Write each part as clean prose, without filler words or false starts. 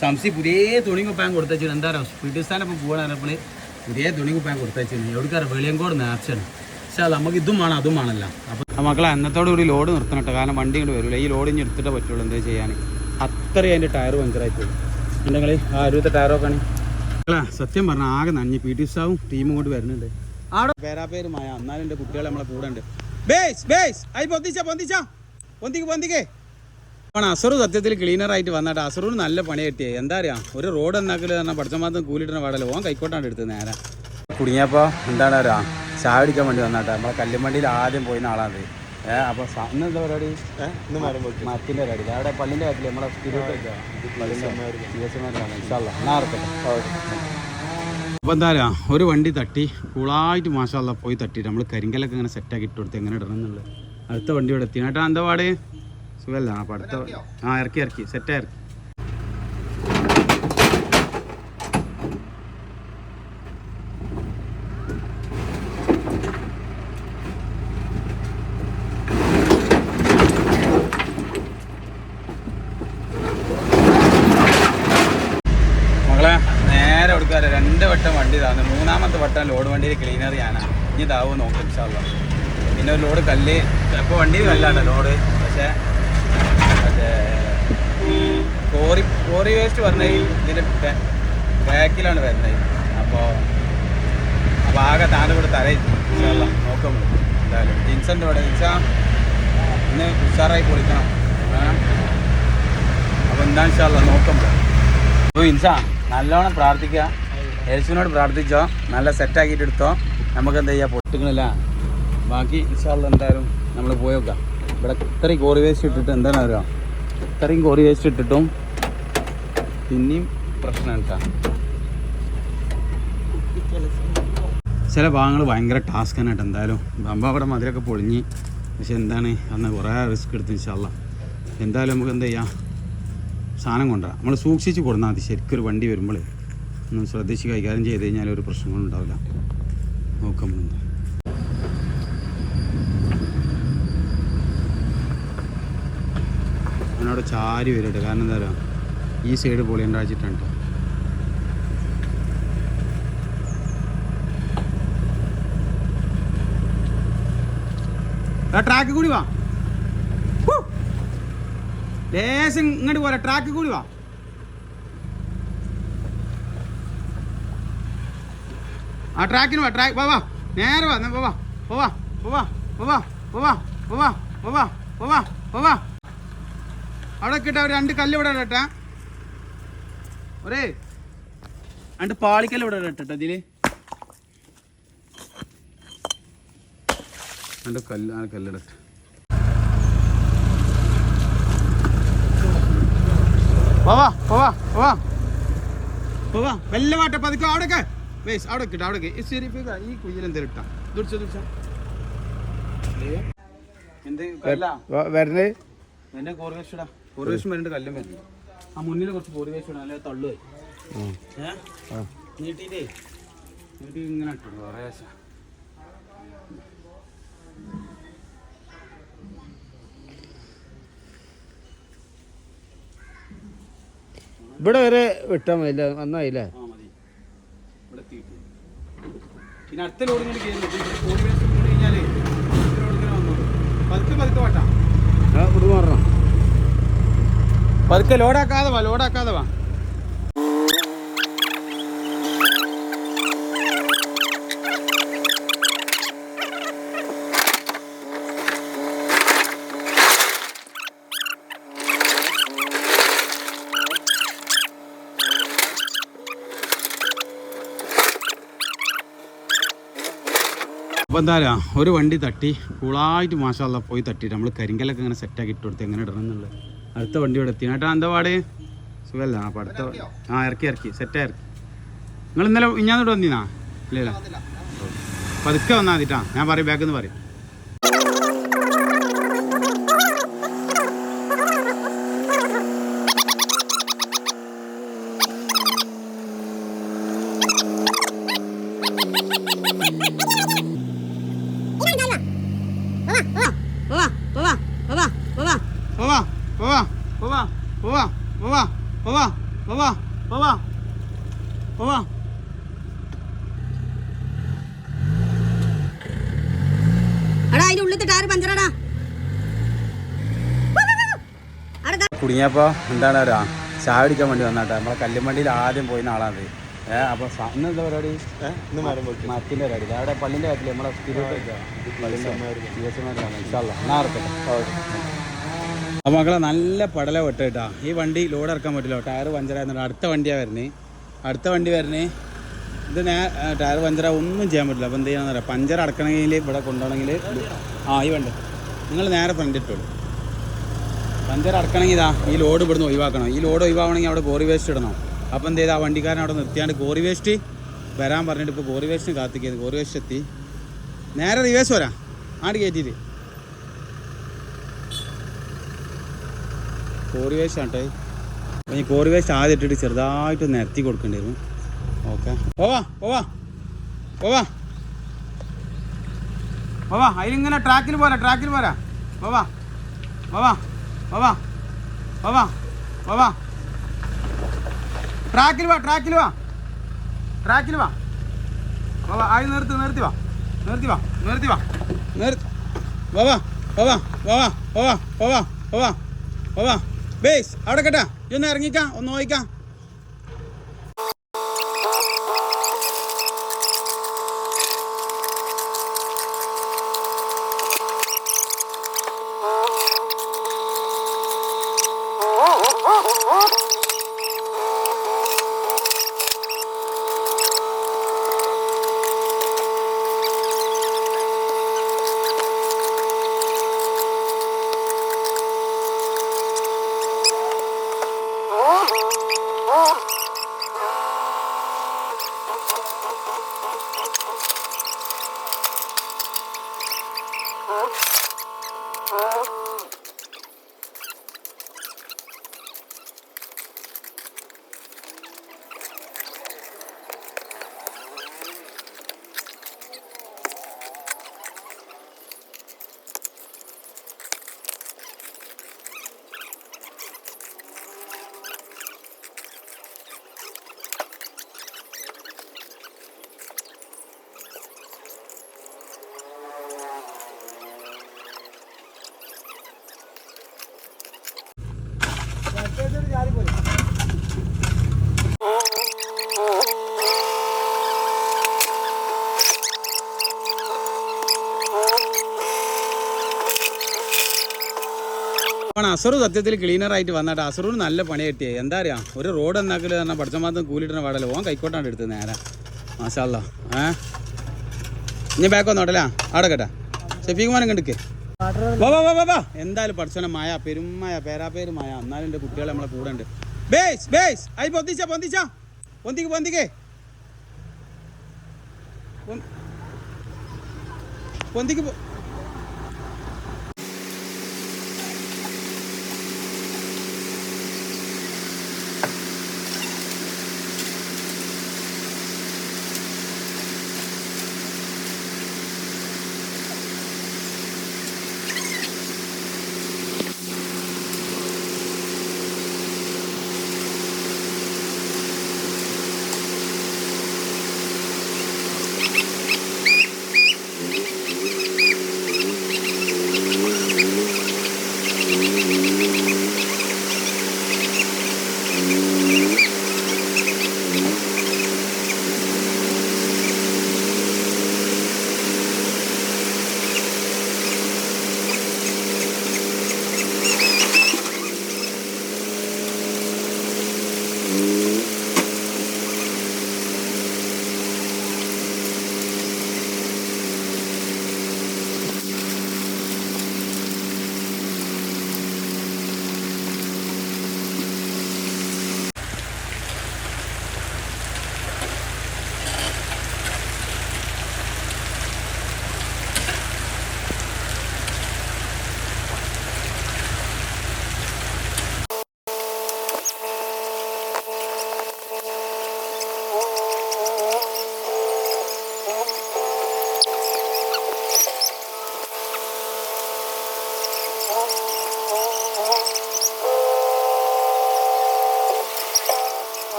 സംശയം പുതിയ തുണി കുപ്പായം കൊടുത്തു. എന്താ പറയുക പീഠസ്ഥാനപ്പോൾ പോകാനപ്പോൾ പുതിയ തുണി കുപ്പായം കൊടുത്തു. എവിടെക്കാരെ വെളിയങ്കോട് നേർച്ചാണ്. പക്ഷേ നമുക്ക് ഇതും വേണം അതും വേണമല്ല. അപ്പോൾ മക്കളെ അന്നത്തോടു കൂടി ലോഡ് നിർത്തണം കേട്ടോ. കാരണം വണ്ടി ഇങ്ങോട്ട് വരില്ല. ഈ ലോഡ് ഇനി എടുത്തിട്ടേ പറ്റുള്ളൂ എന്താ ചെയ്യാൻ. അത്രയും അതിൻ്റെ ടയർ പഞ്ചറായി പോയി. ഉണ്ടെങ്കിൽ ആ അരുവത്തെ ടയറൊക്കെ ആണ് മക്കളെ. സത്യം പറഞ്ഞാൽ ആകെ നന്ദി. പി ടി ഉസാവും ടീമും കൊണ്ട് വരുന്നുണ്ട്. ആടെ പേരാപ്പേര് മായ. എന്നാലും എൻ്റെ കുട്ടികളെ നമ്മളെ കൂടെ ഉണ്ട്. പൊന്തിക്കേ ആണ് അസറു സത്യത്തിൽ ക്ലീനറായിട്ട് വന്നിട്ട് അസറൂന് നല്ല പണി കിട്ടിയേ. എന്താ അറിയാം, ഒരു റോഡ് എന്നാക്കല് പറഞ്ഞാൽ പഠിച്ച മാത്രം കൂലിട്ടുന്ന പാടല്ലോ. ഓൻ കൈക്കോട്ടാണ് എടുത്തത് നേരെ കുടുങ്ങിയപ്പോൾ. എന്താണ് അറിയാം, ചായ അടിക്കാൻ വേണ്ടി വന്നിട്ട് നമ്മളെ കല്ലുമണ്ടിയിൽ ആദ്യം പോയിരുന്ന ആളാണ്. അപ്പോൾ ഇന്ന് എന്താ പരിപാടി? മരത്തിൻ്റെ പരിപാടി അവിടെ പള്ളിൻ്റെ കാര്യത്തിൽ നമ്മളെ അപ്പോൾ എന്താ പറയുക, ഒരു വണ്ടി തട്ടി കൂളായിട്ട് മാഷാള്ള പോയി തട്ടിയിട്ട് നമ്മൾ കരിങ്കലൊക്കെ ഇങ്ങനെ സെറ്റാക്കി ഇട്ട് കൊടുത്ത് എങ്ങനെ ഇടണം എന്നുള്ളത്. അടുത്ത വണ്ടി ഇവിടെ എത്തി കേട്ടോ. എന്താ പാട്? സുഖമല്ല. അപ്പം അടുത്ത ഇറക്കി സെറ്റായി ഇറക്കി. മകളെ നേരെ കൊടുക്കാറ് 2 വട്ടം വണ്ടി താന്ന്. 3ാമത്തെ വട്ടം ലോഡ് വണ്ടിയിൽ ക്ലീനർ ചെയ്യാനാണ്. ഇനി ഇതാവും നോക്കാം ഇൻഷാല്ലാ. പിന്നെ ഒരു ലോഡ് കല്ല് ഇപ്പോൾ വണ്ടിയിൽ കല്ലാണ് ലോഡ്. പക്ഷേ മറ്റേ കോറി വേസ്റ്റ് പറഞ്ഞാൽ ഇതിൻ്റെ ബാക്കിലാണ് വരുന്നത്. അപ്പോൾ ആകെ താൻ്റെ കൂടെ തലയില്ല നോക്കുമ്പോൾ എന്തായാലും ജിൻസൻ്റെ ഇവിടെ ഇന്ന് ഉഷാറായി പൊളിക്കണം. അപ്പോൾ എന്താ ഇൻഷാല്ലാ നോക്കുമ്പോൾ. അപ്പോൾ ഇൻസാ നല്ലോണം പ്രാർത്ഥിക്കുക. യേശുവിനോട് പ്രാർത്ഥിച്ചോ, നല്ല സെറ്റാക്കിയിട്ട് എടുത്തോ. നമുക്ക് എന്താ ചെയ്യുക, പൊട്ടുകളില്ല. ബാക്കി ഇൻഷാല്ലാ എന്തായാലും നമ്മൾ പോയേക്കാം. ഇവിടെ ഇത്രയും കോറി വേസ്റ്റ് ഇട്ടിട്ട് എന്താണ് അറിയാം, ഇത്രയും കോറി വേസ്റ്റ് ഇട്ടിട്ടും പിന്നെയും പ്രശ്നമാണ് കേട്ടോ. ചില ഭാഗങ്ങൾ ഭയങ്കര ടാസ്ക് തന്നെ കേട്ടോ. എന്തായാലും അപ്പോൾ അവിടെ മതിലൊക്കെ പൊളിഞ്ഞ്. പക്ഷെ എന്താണ് അന്ന് കുറേ റിസ്ക് എടുത്ത് ഇൻഷാല്ലാ. എന്തായാലും നമുക്ക് എന്താ ചെയ്യാം, സാധനം കൊണ്ടുവരാം. നമ്മൾ സൂക്ഷിച്ച് കൊടുന്നാൽ മതി. ശരിക്കൊരു വണ്ടി വരുമ്പോൾ ഒന്ന് ശ്രദ്ധിച്ച് കൈകാര്യം ചെയ്ത് കഴിഞ്ഞാൽ ഒരു പ്രശ്നങ്ങളും ഉണ്ടാവില്ല. നോക്കാം എന്താ അവനവിടെ ചാരി വരട്ടെ. കാരണം എന്താ പറയുക, ഈ സൈഡ് പൊളിയുണ്ടാച്ചിട്ടുണ്ട്. ട്രാക്ക് കൂടി വാ, ലേശം ഇങ്ങോട്ട് പോരാ, ട്രാക്ക് കൂടി വാ. ആ ട്രാക്കിന് വാ, ട്രാക്ക് വാ, നേരെ വാ, അവിടെ കിട്ടാ. 2 കല്ല് ഇവിടെ ഇടട്ടെ, ഒരേ 2 പാളിക്കല്ല് ഇവിടെ ഇടട്ടെ. ഇതില് 2 കല്ലിടട്ടെ. വല്ല മാട്ട പതുക്കെ അവിടേക്ക് വേസ് അവിടെ കിട്ടാം. അവിടെ ശരി ഈ കുയ്യിൽ എന്തെങ്കിലും ഇട്ടാ വരണേ. എന്റെ കോറിവേഷടാ, കോറിവേഷൻ വരേണ്ട കല്ലും വരുന്നു. ആ മുന്നിൽ കുറച്ച് കോറിവേഷൻ അല്ലെ തള്ളുപോയി. നീട്ടി ഇങ്ങനെ ഇട്ടു കുറേശ. ഇവിടെ വരെ വിട്ടാൽ മതി, നന്നായില്ലേ? പിന്നെ അടുത്ത ലോഡ് ഇങ്ങനെ കഴിഞ്ഞാല് പതുക്കെ വേട്ടാ. പതുക്കെ ലോഡാക്കാതെ വാ. അപ്പോൾ എന്താ ഒരു വണ്ടി തട്ടി കൂളായിട്ട് മാഷാല്ലാ പോയി തട്ടിയിട്ട് നമ്മൾ കരിങ്കലൊക്കെ ഇങ്ങനെ സെറ്റാക്കി ഇട്ട് കൊടുത്ത് എങ്ങനെ ഇടണം എന്നുള്ളത്. അടുത്ത വണ്ടി ഇവിടെ എത്തി കേട്ടോ. എന്താ പാട്? സുഖമല്ല. അപ്പോൾ അടുത്ത ഇറക്കി സെറ്റായി ഇറക്കി. നിങ്ങൾ ഇന്നലെ ഇഞ്ഞാന്നിട്ട് വന്നീനാ? ഇല്ല പതുക്കെ വന്നാൽ മതിട്ടാ. ഞാൻ പറയും, ബാക്കിൽ നിന്ന് പറയും. പോവാ പോവാ പോവാ പോവാ. കുടുങ്ങിയപ്പോൾ എന്താണ് പറയാ ചായ പിടിക്കാൻ വേണ്ടി വന്നാട്ടെ. നമ്മളെ കല്ലുമണ്ടിയിൽ ആദ്യം പോയിന്ന ആളാണ്. അപ്പോൾ ഇന്ന് എന്താ പരിപാടി? മരത്തിൻ്റെ പരിപാടി അവിടെ പള്ളിൻ്റെ കാര്യത്തിൽ നമ്മളെ അപ്പോൾ മക്കളെ നല്ല പടല വെട്ടാ. ഈ വണ്ടി ലോഡ് ഇറക്കാൻ പറ്റില്ല, ടയർ പഞ്ചറായിരുന്നു. അടുത്ത വണ്ടിയാണ് വരുന്നത്. അടുത്ത വണ്ടി വരുന്നത് ഇത് ടയർ പഞ്ചറ ഒന്നും ചെയ്യാൻ പറ്റില്ല. അപ്പോൾ എന്ത് ചെയ്യാന്ന് പറയാം, പഞ്ചർ അടക്കണമെങ്കിൽ ഇവിടെ കൊണ്ടുപോകണമെങ്കിൽ ഈ വണ്ടി നിങ്ങൾ നേരെ ഫ്രണ്ട് ഇട്ടോളൂ. പഞ്ചർ അടക്കണമെങ്കിൽ ഇതാ ഈ ലോഡ് ഇവിടുന്ന് ഒഴിവാക്കണം. ഈ ലോഡ് ഒഴിവാക്കണമെങ്കിൽ അവിടെ കോറി വേസ്റ്റ് ഇടണം. അപ്പോൾ എന്ത് ചെയ്താൽ വണ്ടിക്കാരൻ അവിടെ നിർത്തിയാണ്ട് കോറി വേസ്റ്റ് വരാൻ പറഞ്ഞിട്ട് ഇപ്പോൾ കോറി വേസ്റ്റിന് കാത്തിക്കുന്നത്. കോറി വേസ്റ്റ് എത്തി നേരെ റിവേഴ്സ് വരാം ആണ്ട് കയറ്റിയിട്ട്. കോറി വേസ്റ്റ് ആട്ടെ. അപ്പോൾ ഈ കോറി വേസ്റ്റ് ആദ്യം ഇട്ടിട്ട് ചെറുതായിട്ട് നിരത്തി കൊടുക്കേണ്ടി വരും. ഓക്കെ പോവാ പോവാ പോവാ പോവാ. അതിലിങ്ങനെ ട്രാക്കിൽ പോരാ, ട്രാക്കിൽ പോരാ. പോവാ പോവാ പോവാ പോവാ പോവാ. ട്രാക്കിൽ വാ, ട്രാക്കിൽ വാ, ട്രാക്കിൽ വാ. പോവാ. ആയി നിർത്തി നിർത്തി വാ, നിർത്തി വാ, നിർത്തി വാ, നിർത്തി. പോവാ പോവാ പോവാ പോവാ പോവാ പോവാ പോവാ. ബേസ് അവിടെ കേട്ടാ, ഇതൊന്ന് ഇറങ്ങിക്കാം, ഒന്ന് നോക്കാം. അസറു സത്യത്തിൽ ക്ലീനറായിട്ട് വന്നിട്ട് അസറൂന് നല്ല പണി കിട്ടിയേ. എന്താ അറിയാം, ഒരു റോഡ് എന്നാക്കല് പറഞ്ഞാൽ പഠിച്ചമാസം കൂലിട്ടുന്ന പാടല്ലേ. ഓൻ കൈക്കോട്ടാണ് എടുത്തത് നേരെ. മാഷാല്ലാ. ഇനി ബാക്ക് വന്നോട്ടല്ലേ അവിടെ കേട്ടാ. ഷെഫീഖുമാനം കണ്ടിക്ക്. വാ വാ വാ വാ. എന്തായാലും പഠിച്ചോനെ മഴ, പെരുമഴ, പേരാപ്പേര് മഴ. എന്നാലും എൻ്റെ കുട്ടികളെ നമ്മളെ കൂടെ ഉണ്ട്. ബേസ് ബേസ് ആയി പൊന്തിച്ച പൊന്തിച്ച പൊന്തിക്ക് പൊന്തിക്കേ പൊന്തിക്ക്.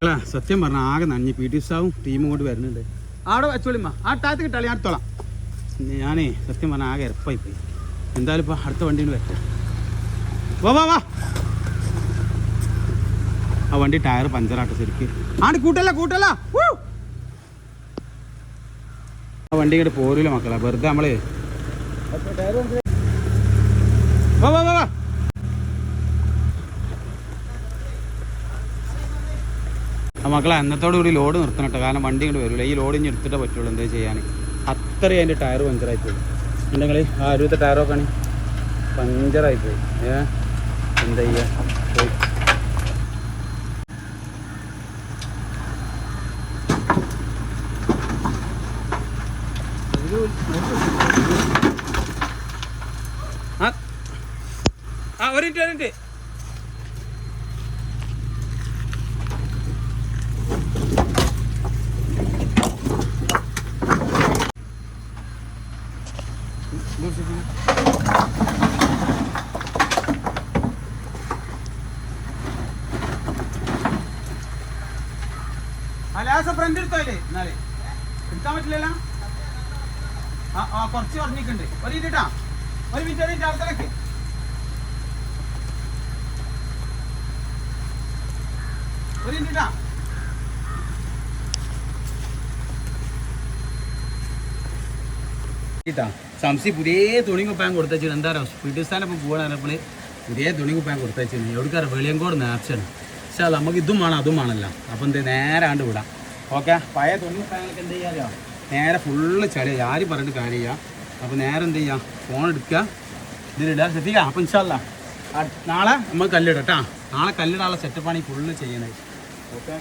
അല്ല സത്യം പറഞ്ഞാൽ ആകെ നന്ദി പി ടി ഉസാവും ടീമും കൊണ്ട് വരുന്നുണ്ട്. അവിടെ വെച്ചോളിമ്മ ആ ടാത്ത് കിട്ടാളി ഞാൻ എടുത്തോളാം. ഞാനേ സത്യം പറഞ്ഞാൽ ആകെ ഇറപ്പായി പോയി. എന്തായാലും ഇപ്പോൾ അടുത്ത വണ്ടിയിൽ വരട്ടെ. വാ വാ വാ. ആ വണ്ടി ടയർ പഞ്ചറാട്ടെ ശരിക്ക്. ആണ്ട് കൂട്ടല്ല കൂട്ടല്ല. ആ വണ്ടി ഇങ്ങോട്ട് പോരില്ല മക്കളെ, വെറുതെ നമ്മള് വാ വാ വാ വാ. ആ മക്കളെ അന്നത്തോടു കൂടി ലോഡ് നിർത്തണം കേട്ടോ, കാരണം വണ്ടി ഇങ്ങോട്ട് വരില്ല. ഈ ലോഡ് ഇനി എടുത്തിട്ടേ പറ്റുള്ളൂ എന്താ ചെയ്യാൻ. അത്രയും അതിൻ്റെ ടയർ പഞ്ചറായിപ്പോയി. ഉണ്ടെങ്കിൽ ആ അരുവത്തെ ടയറൊക്കെ ആണ് പഞ്ചറായിപ്പോയി. എന്താ ചെയ്യുക. ആ ഒരു മിനിറ്റ് ഫ്രണ്ട് എടുത്തോല്ലേ എന്നാലേ എടുക്കാൻ പറ്റില്ലല്ലോ. ആ കുറച്ച് പറഞ്ഞിട്ടുണ്ട്. ഒരു മിനിറ്റാ, ഒരു മിനിറ്റ് അടുത്തേക്ക്. ഒരു മിനിറ്റാ. സംശി പുതിയ തുണി കുപ്പാൻ കൊടുത്തു. എന്താ പറയുക സ്പീഡ് സ്ഥാനം ഇപ്പം പോകാനപ്പോൾ പുതിയ തുണി കുപ്പാൻ കൊടുത്തു. എവിടേക്കാറ് വെളിയങ്കോട് നേർച്ചയാണ്. പക്ഷേ അത് നമുക്ക് ഇതും വേണം അതും വേണമല്ലോ. അപ്പം എന്ത് നേരെ ആണ്ട് വിടാം. ഓക്കെ, പഴയ തുണി കുപ്പായങ്ങളൊക്കെ എന്ത് ചെയ്യാമോ നേരെ ഫുള്ള് ചളി, ആരും പറഞ്ഞിട്ട് കാര്യമില്ല. അപ്പോൾ നേരെ എന്ത് ചെയ്യുക, ഫോൺ എടുക്കുക, ഇതിലിടുക. ശ്രദ്ധിക്കാം. അപ്പം ഇൻഷാല്ലാ നാളെ നമ്മൾ കല്ലിടാം കേട്ടോ. നാളെ കല്ലിടാനുള്ള സെറ്റപ്പാണ് ഈ ഫുള്ള് ചെയ്യണത്. ഓക്കെ.